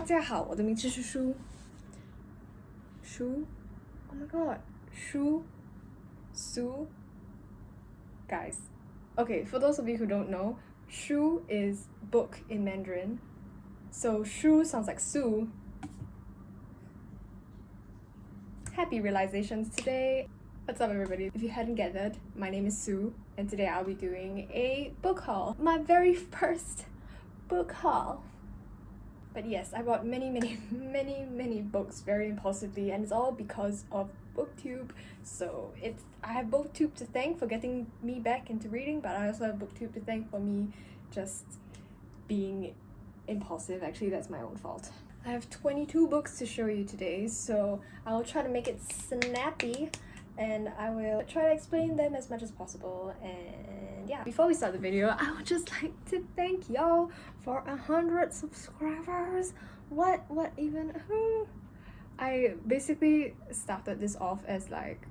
家好，我的名字是舒。舒 Oh my god. Shu. Su. Guys. Okay, for those of you who don't know, Shu is book in Mandarin. So Shu sounds like Su. Happy realizations today. What's up everybody? If you hadn't gathered, my name is Sue, and today I'll be doing a book haul. My very first book haul. But yes, I bought many books very impulsively, and it's all because of BookTube. So I have BookTube to thank for getting me back into reading, but I also have BookTube to thank for me just being impulsive. Actually, that's my own fault. I have 22 books to show you today, so I will try to make it snappy and I will try to explain them as much as possible. And yeah, before we start the video, I would just like to thank y'all for 100 subscribers. What even? I basically started this off as like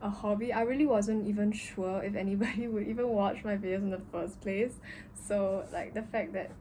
a hobby. I really wasn't even sure if anybody would even watch my videos in the first place. So like the fact that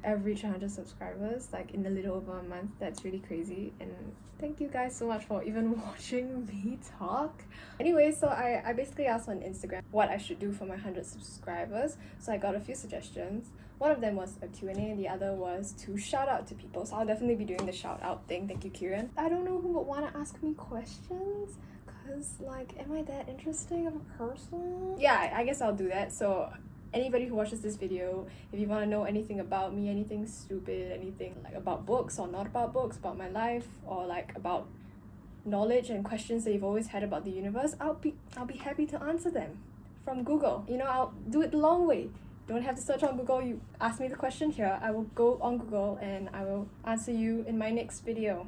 I've reached 100 subscribers like in a little over a month, that's really crazy, and thank you guys so much for even watching me talk. Anyway, so I basically asked on Instagram what I should do for my 100 subscribers, so I got a few suggestions. One of them was a Q&A and the other was to shout out to people, so I'll definitely be doing the shout out thing. Thank you, Kieran. I don't know who would want to ask me questions, cause like, am I that interesting of a person? Yeah, I guess I'll do that. So anybody who watches this video, if you want to know anything about me, anything stupid, anything like about books or not about books, about my life, or like about knowledge and questions that you've always had about the universe, I'll be happy to answer them from Google. You know, I'll do it the long way. Don't have to search on Google. You ask me the question here, I will go on Google and I will answer you in my next video.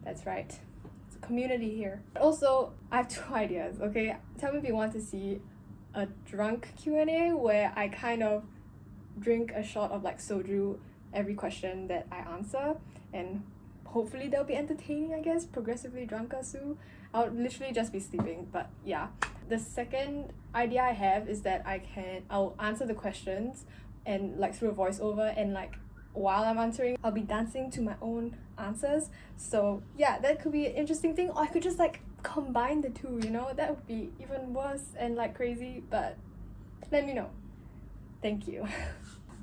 That's right. It's a community here. Also, I have 2 ideas, okay? Tell me if you want to see a drunk Q&A where I kind of drink a shot of like soju every question that I answer, and hopefully they'll be entertaining, I guess. Progressively drunker Sue. I'll literally just be sleeping, but yeah. The second idea I have is that I'll answer the questions and like through a voiceover, and like while I'm answering I'll be dancing to my own answers. So yeah, that could be an interesting thing, or I could just like combine the two, you know? That would be even worse and like crazy, but let me know. Thank you.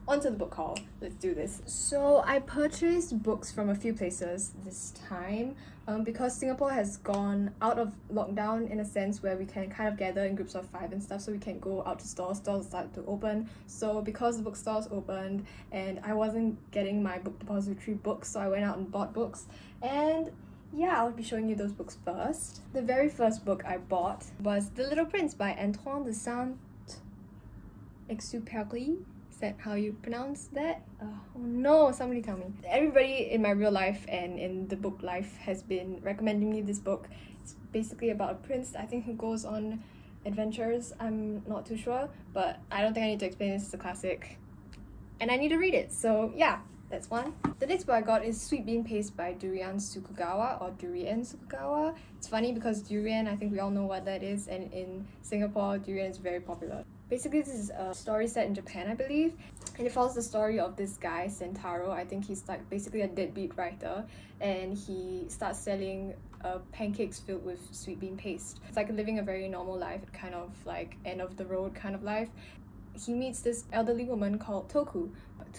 On to the book haul. Let's do this. So I purchased books from a few places this time because Singapore has gone out of lockdown in a sense where we can kind of gather in groups of 5 and stuff, so we can go out to stores started to open. So because the bookstores opened and I wasn't getting my book depository books, so I went out and bought books. And yeah, I'll be showing you those books first. The very first book I bought was The Little Prince by Antoine de Saint-Exupéry. Is that how you pronounce that? Oh no, somebody tell me. Everybody in my real life and in the book life has been recommending me this book. It's basically about a prince, I think, who goes on adventures. I'm not too sure, but I don't think I need to explain this. It's a classic and I need to read it, so yeah. That's one. The next book I got is Sweet Bean Paste by Durian Sukegawa, or Durian Sukegawa. It's funny because durian, I think we all know what that is, and in Singapore, durian is very popular. Basically, this is a story set in Japan, I believe, and it follows the story of this guy, Sentaro. I think he's like basically a deadbeat writer, and he starts selling pancakes filled with sweet bean paste. It's like living a very normal life, kind of like end of the road kind of life. He meets this elderly woman called Toku,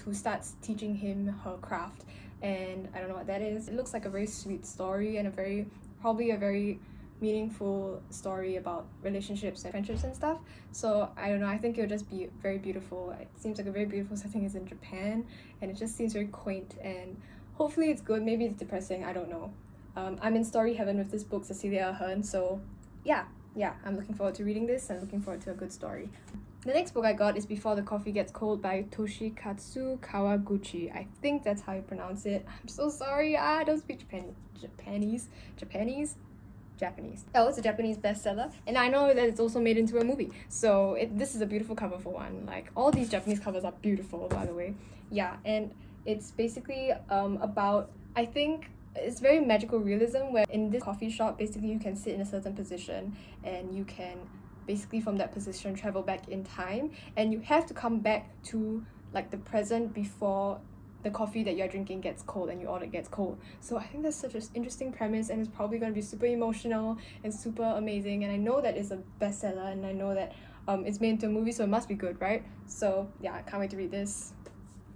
who starts teaching him her craft, and I don't know what that is. It looks like a very sweet story and probably a very meaningful story about relationships and friendships and stuff. So I don't know, I think it'll just be very beautiful. It seems like a very beautiful setting is in Japan, and it just seems very quaint, and hopefully it's good. Maybe it's depressing, I don't know. I'm in story heaven with this book, Cecilia Ahern, so yeah, I'm looking forward to reading this and looking forward to a good story. The next book I got is Before the Coffee Gets Cold by Toshikazu Kawaguchi. I think that's how you pronounce it. I'm so sorry, I don't speak Japanese. Oh, it's a Japanese bestseller, and I know that it's also made into a movie. So this is a beautiful cover for one. Like, all these Japanese covers are beautiful, by the way. Yeah, and it's basically about, I think, it's very magical realism, where in this coffee shop, basically you can sit in a certain position and you can basically from that position travel back in time, and you have to come back to like the present before the coffee that you're drinking gets cold and you order it gets cold. So I think that's such an interesting premise, and it's probably going to be super emotional and super amazing, and I know that it's a bestseller, and I know that it's made into a movie, so it must be good, right? So yeah, I can't wait to read this.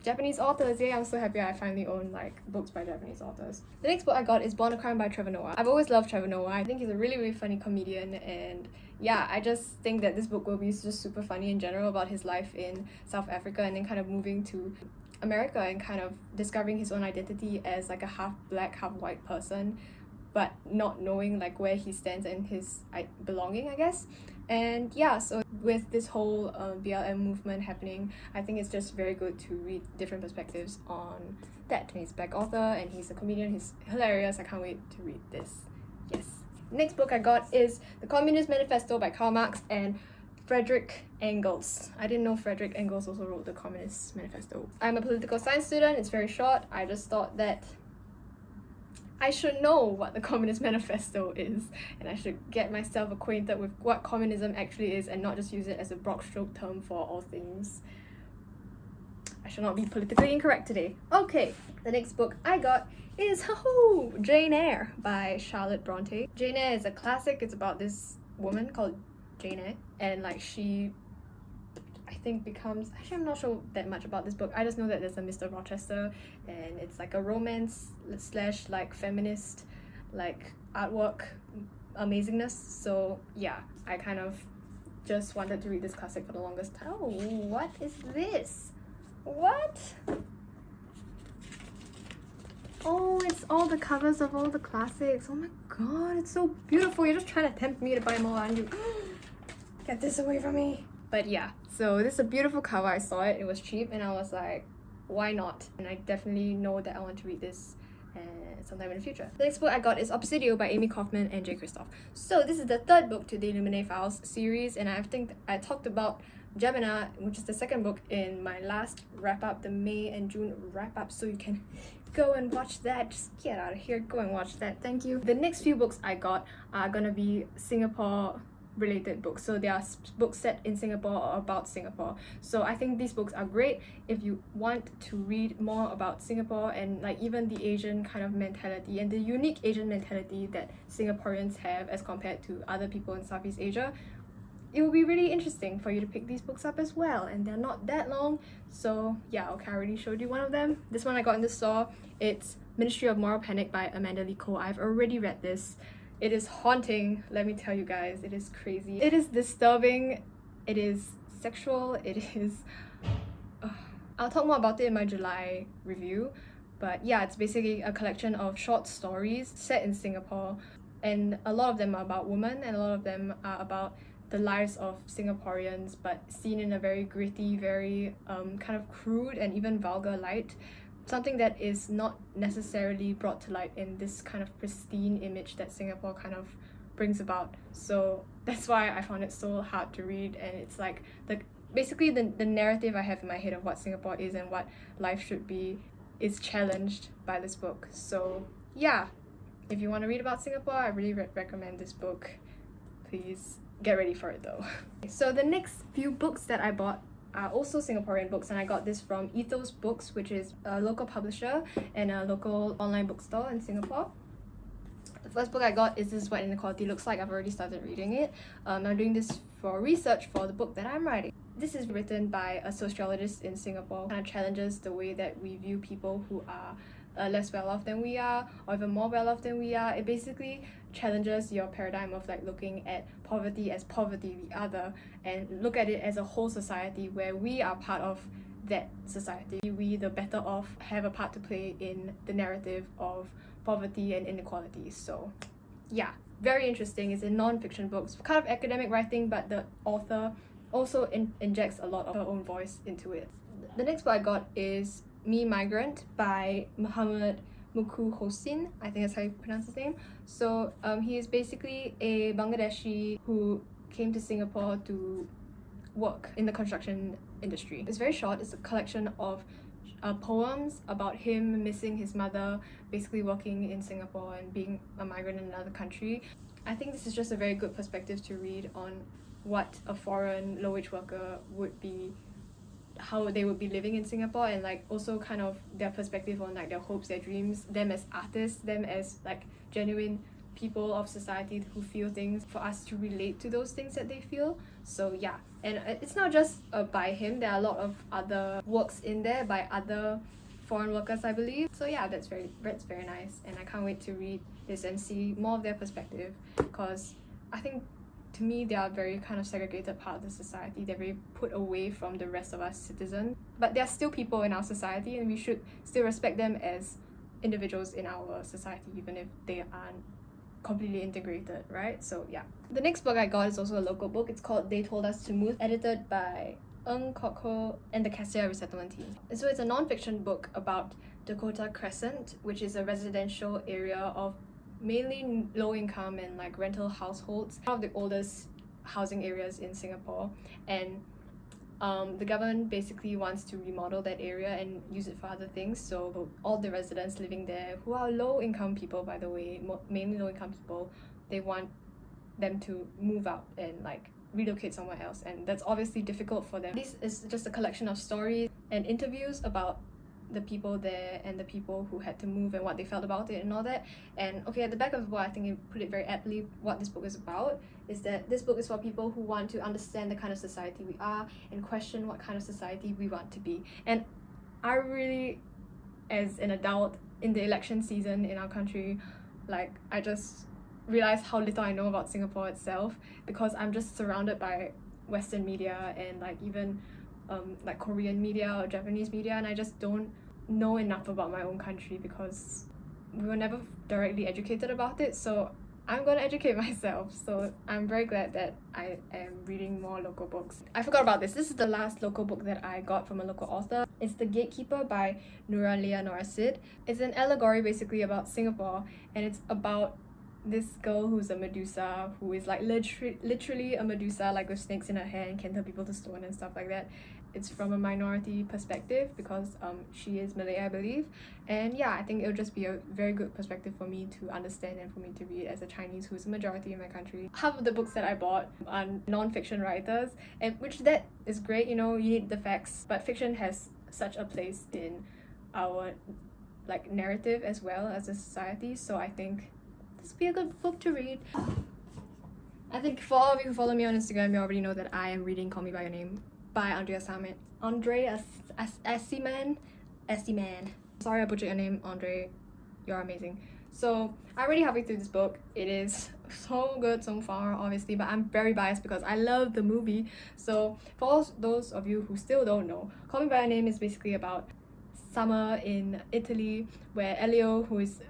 Japanese authors, yay, I'm so happy I finally own like books by Japanese authors. The next book I got is Born a Crime by Trevor Noah. I've always loved Trevor Noah. I think he's a really, really funny comedian, and yeah, I just think that this book will be just super funny in general about his life in South Africa and then kind of moving to America and kind of discovering his own identity as like a half black, half white person, but not knowing like where he stands and his belonging, I guess. And yeah, so with this whole BLM movement happening, I think it's just very good to read different perspectives on that. And he's a black author and he's a comedian, he's hilarious. I can't wait to read this. Yes. Next book I got is The Communist Manifesto by Karl Marx and Friedrich Engels. I didn't know Friedrich Engels also wrote The Communist Manifesto. I'm a political science student, it's very short. I just thought that I should know what the Communist Manifesto is, and I should get myself acquainted with what communism actually is and not just use it as a broad stroke term for all things. I shall not be politically incorrect today. Okay, the next book I got is Jane Eyre by Charlotte Bronte. Jane Eyre is a classic. It's about this woman called Jane Eyre, and like she, I think, becomes, actually I'm not sure that much about this book. I just know that there's a Mr. Rochester and it's like a romance slash like feminist like artwork amazingness. So yeah, I kind of just wanted to read this classic for the longest time. Oh, what is this? What? Oh, it's all the covers of all the classics. Oh my god, it's so beautiful. You're just trying to tempt me to buy more, aren't you? Get this away from me. But yeah, so this is a beautiful cover. I saw it, it was cheap, and I was like, why not? And I definitely know that I want to read this sometime in the future. The next book I got is Obsidio by Amy Kaufman and J. Kristoff. So this is the third book to the Illuminate Files series, and I think I talked about Gemini, which is the second book in my last wrap-up, the May and June wrap-up, so you can go and watch that. Just get out of here, go and watch that, thank you. The next few books I got are gonna be Singapore related books, so they are books set in Singapore or about Singapore. So I think these books are great if you want to read more about Singapore and like even the Asian kind of mentality and the unique Asian mentality that Singaporeans have as compared to other people in Southeast Asia. It will be really interesting for you to pick these books up as well, and they're not that long. So yeah, okay, I already showed you one of them. This one I got in the store. It's Ministry of Moral Panic by Amanda Lee Cole. I've already read this. It is haunting, let me tell you guys. It is crazy. It is disturbing. It is sexual. It is... I'll talk more about it in my July review. But yeah, it's basically a collection of short stories set in Singapore. And a lot of them are about women, and a lot of them are about the lives of Singaporeans, but seen in a very gritty, very kind of crude and even vulgar light. Something that is not necessarily brought to light in this kind of pristine image that Singapore kind of brings about. So that's why I found it so hard to read, and it's like basically the narrative I have in my head of what Singapore is and what life should be is challenged by this book. So yeah, if you want to read about Singapore, I really recommend this book. Please get ready for it though. So the next few books that I bought are also Singaporean books, and I got this from Ethos Books, which is a local publisher and a local online bookstore in Singapore. The first book I got is This Is What Inequality Looks Like. I've already started reading it. I'm doing this for research for the book that I'm writing. This is written by a sociologist in Singapore. Kind of challenges the way that we view people who are less well off than we are, or even more well off than we are. It basically challenges your paradigm of like looking at poverty as poverty, the other, and look at it as a whole society where we are part of that society. We, the better off, have a part to play in the narrative of poverty and inequality. So yeah, very interesting. It's a non-fiction book, kind of academic writing, but the author also injects a lot of her own voice into it. The next book I got is Me, Migrant by Muhammad Mukul Hossine, I think that's how you pronounce his name. So he is basically a Bangladeshi who came to Singapore to work in the construction industry. It's very short. It's a collection of poems about him missing his mother, basically working in Singapore and being a migrant in another country. I think this is just a very good perspective to read on what a foreign low-wage worker would be how they would be living in Singapore, and like also kind of their perspective on like their hopes, their dreams, them as artists, them as like genuine people of society who feel things, for us to relate to those things that they feel. So yeah, and it's not just by him, there are a lot of other works in there by other foreign workers, I believe. So yeah, that's very nice, and I can't wait to read this and see more of their perspective, because I think to me they are very kind of segregated part of the society. They're very put away from the rest of us citizens, but they're still people in our society, and we should still respect them as individuals in our society, even if they aren't completely integrated, right? So yeah. The next book I got is also a local book. It's called They Told Us to Move, edited by Ng Kok Hoe and the Cassia Resettlement Team. And so it's a non-fiction book about Dakota Crescent, which is a residential area of mainly low income and like rental households, one of the oldest housing areas in Singapore. And the government basically wants to remodel that area and use it for other things. So all the residents living there, who are low income people, by the way, mainly low income people, they want them to move out and like relocate somewhere else, and that's obviously difficult for them. This is just a collection of stories and interviews about the people there and the people who had to move and what they felt about it and all that. And okay, at the back of the book, I think you put it very aptly what this book is about, is that this book is for people who want to understand the kind of society we are and question what kind of society we want to be. And I really, as an adult in the election season in our country, like I just realized how little I know about Singapore itself, because I'm just surrounded by Western media and like even like Korean media or Japanese media, and I just don't know enough about my own country because we were never directly educated about it. So I'm gonna educate myself. So I'm very glad that I am reading more local books. I forgot about this. This is the last local book that I got from a local author. It's The Gatekeeper by Nuraliah Norasid. It's an allegory basically about Singapore, and it's about this girl who's a Medusa, who is like literally a Medusa, like with snakes in her hair and can turn people to stone and stuff like that. It's from a minority perspective because she is Malay, I believe. And yeah, I think it'll just be a very good perspective for me to understand and for me to read as a Chinese who's a majority in my country. Half of the books that I bought are non-fiction writers, and which that is great, you know, you need the facts, but fiction has such a place in our like narrative as well as a society. So I think this would be a good book to read. I think for all of you who follow me on Instagram, you already know that I am reading Call Me By Your Name by André Aciman. Aciman. Sorry I butchered your name, André. You're amazing. So I'm already halfway through this book. It is so good so far, obviously, but I'm very biased because I love the movie. So for all those of you who still don't know, Call Me By Your Name is basically about summer in Italy, where Elio, who is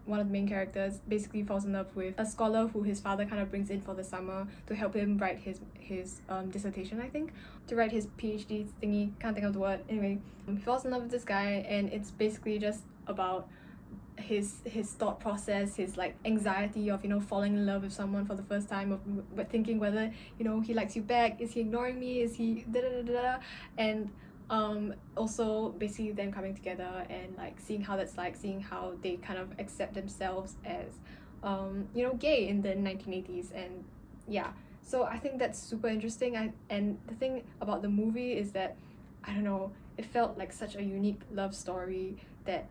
one of the main characters, basically falls in love with a scholar who his father kind of brings in for the summer to help him write his dissertation, I think, to write his PhD thingy, can't think of the word. Anyway, he falls in love with this guy, and it's basically just about his thought process, his like anxiety of, you know, falling in love with someone for the first time, of thinking whether, you know, he likes you back, is he ignoring me, is he and also basically them coming together and like seeing how that's like, seeing how they kind of accept themselves as you know, gay in the 1980s. And yeah, so I think that's super interesting. And the thing about the movie is that, I don't know, it felt like such a unique love story that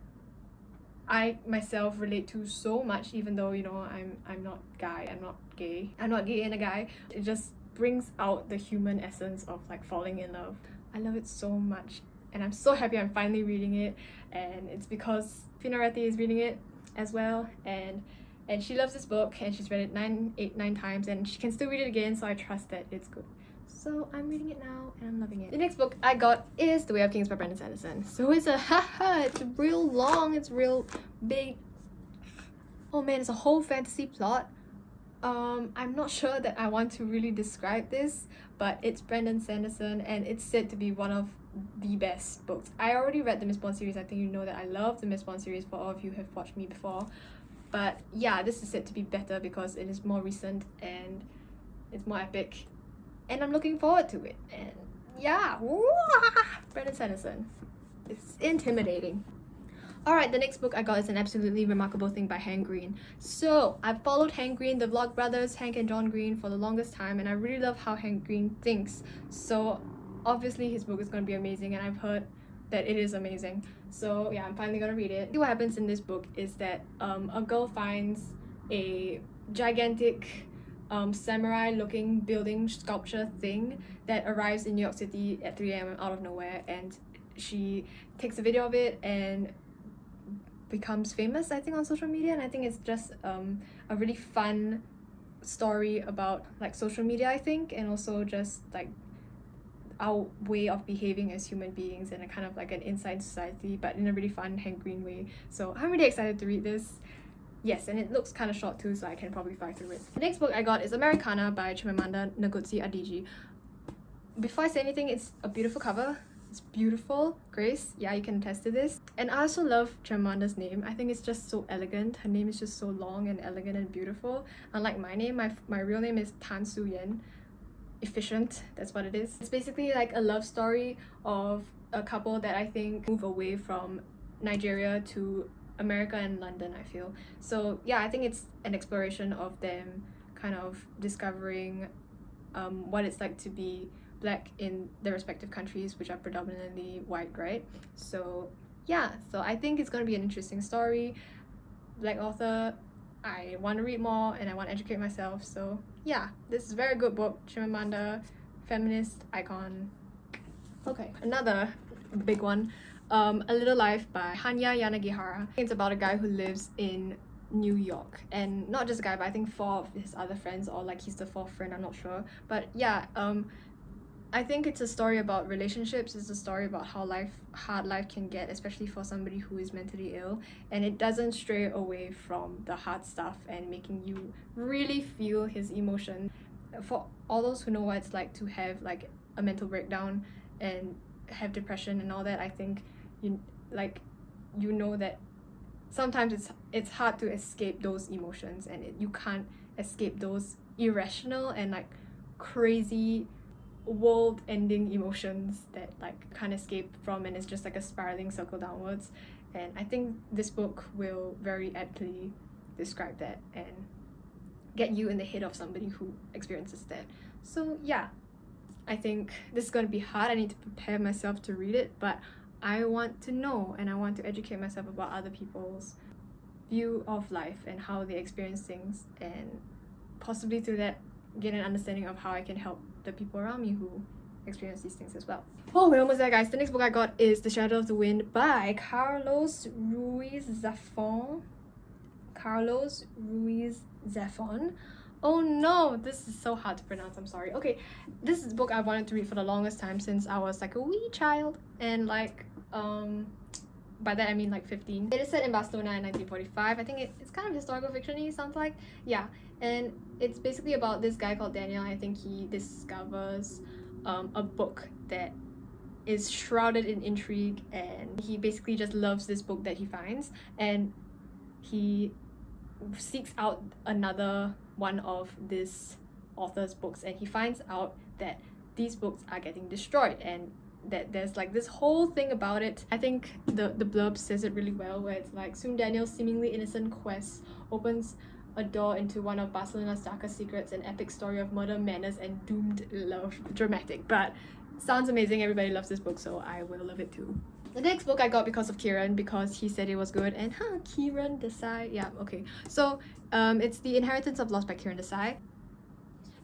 I myself relate to so much, even though, you know, I'm not gay and a guy. It just brings out the human essence of like falling in love. I love it so much, and I'm so happy I'm finally reading it, and it's because Finarati is reading it as well, and she loves this book, and she's read it nine times, and she can still read it again, so I trust that it's good. So I'm reading it now, and I'm loving it. The next book I got is The Way of Kings by Brandon Sanderson. So it's it's real long, it's real big. Oh man, it's a whole fantasy plot. I'm not sure that I want to really describe this, but it's Brandon Sanderson, and it's said to be one of the best books. I already read the Miss Bond series. I think you know that I love the Miss Bond series, for all of you who have watched me before. But yeah, this is said to be better because it is more recent and it's more epic, and I'm looking forward to it. And yeah, Brandon Sanderson. It's intimidating. Alright, the next book I got is An Absolutely Remarkable Thing by Hank Green. So I've followed Hank Green, the vlog brothers, Hank and John Green, for the longest time, and I really love how Hank Green thinks. So obviously his book is going to be amazing, and I've heard that it is amazing. So yeah, I'm finally gonna read it. What happens in this book is that a girl finds a gigantic samurai looking building sculpture thing that arrives in New York City at 3 a.m. out of nowhere, and she takes a video of it and becomes famous, I think, on social media. And I think it's just a really fun story about like social media, I think, and also just like our way of behaving as human beings and a kind of like an inside society, but in a really fun Hank Green way. So I'm really excited to read this. Yes, and it looks kind of short too, so I can probably fly through it. The next book I got is Americanah by Chimamanda Ngozi Adichie. Before I say anything, it's a beautiful cover. It's beautiful. Grace, yeah, you can attest to this. And I also love Chimamanda's name. I think it's just so elegant. Her name is just so long and elegant and beautiful. Unlike my name, my real name is Teo You Yenn. Efficient, that's what it is. It's basically like a love story of a couple that I think move away from Nigeria to America and London, I feel. So yeah, I think it's an exploration of them kind of discovering what it's like to be Black in their respective countries, which are predominantly white, right? So yeah, so I think it's going to be an interesting story. Black author, I want to read more and I want to educate myself. So yeah, this is a very good book. Chimamanda, feminist icon. Okay, another big one. A Little Life by Hanya Yanagihara. It's about a guy who lives in New York, and not just a guy, but I think 4 of his other friends, or like he's the 4th friend, I'm not sure. But yeah, I think it's a story about relationships. It's a story about how hard life can get, especially for somebody who is mentally ill, and it doesn't stray away from the hard stuff and making you really feel his emotion. For all those who know what it's like to have like a mental breakdown and have depression and all that, I think you know that sometimes it's hard to escape those emotions, and you can't escape those irrational and like crazy world-ending emotions that like can't escape from, and it's just like a spiraling circle downwards. And I think this book will very aptly describe that and get you in the head of somebody who experiences that. So yeah, I think this is going to be hard. I need to prepare myself to read it, but I want to know and I want to educate myself about other people's view of life and how they experience things, and possibly through that get an understanding of how I can help the people around me who experience these things as well. Oh, we're almost there, guys. The next book I got is The Shadow of the Wind by Carlos Ruiz Zafón. Oh no, this is so hard to pronounce, I'm sorry. Okay, this is a book I wanted to read for the longest time since I was like a wee child, and like by that I mean like 15. It is set in Barcelona in 1945. I think it's kind of historical fiction-y, sounds like. Yeah, and it's basically about this guy called Daniel. I think he discovers a book that is shrouded in intrigue, and he basically just loves this book that he finds, and he seeks out another one of this author's books, and he finds out that these books are getting destroyed and that there's like this whole thing about it. I think the blurb says it really well, where it's like, soon Daniel's seemingly innocent quest opens a door into one of Barcelona's darkest secrets, an epic story of murder, madness, and doomed love. Dramatic, but sounds amazing. Everybody loves this book, so I will love it too. The next book I got because of Kieran, because he said it was good, and Kieran Desai, yeah, okay. So it's The Inheritance of Lost by Kieran Desai. I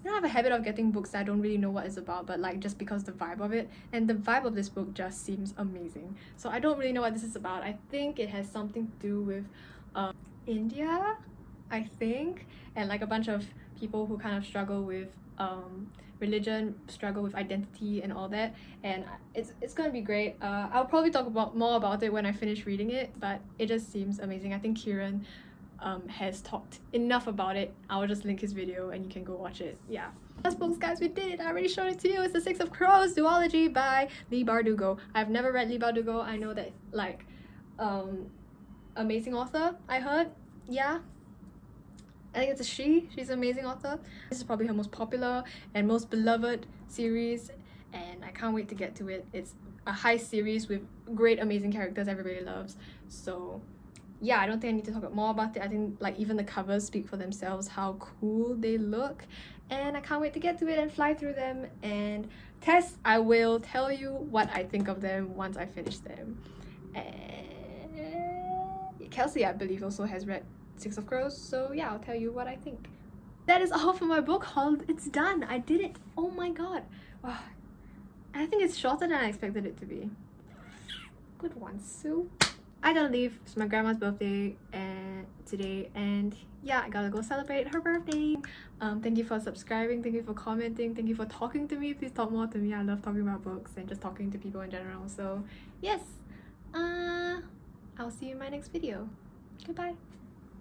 don't have a habit of getting books that I don't really know what it's about, but like just because the vibe of it, and the vibe of this book just seems amazing. So I don't really know what this is about. I think it has something to do with India, I think, and like a bunch of people who kind of struggle with religion, struggle with identity and all that, and it's gonna be great. I'll probably talk more about it when I finish reading it, but it just seems amazing. I think Kieran has talked enough about it. I'll just link his video and you can go watch it. Yeah. Last books, guys, we did it. I already showed it to you. It's The Six of Crows duology by Leigh Bardugo. I've never read Leigh Bardugo. I know that like amazing author, I heard. Yeah, I think it's a she's an amazing author. This is probably her most popular and most beloved series, and I can't wait to get to it. It's a high series with great amazing characters everybody loves. So yeah, I don't think I need to talk more about it. I think like even the covers speak for themselves, how cool they look, and I can't wait to get to it and fly through them and test. I will tell you what I think of them once I finish them. And Kelsey, I believe, also has read Six of Crows, so yeah, I'll tell you what I think. That is all for my book haul. It's done. I did it. Oh my god. Wow. I think it's shorter than I expected it to be. Good one, Sue. I gotta leave. It's my grandma's birthday today, and yeah, I gotta go celebrate her birthday. Thank you for subscribing, thank you for commenting, thank you for talking to me. Please talk more to me. I love talking about books and just talking to people in general. So yes, I'll see you in my next video. Goodbye.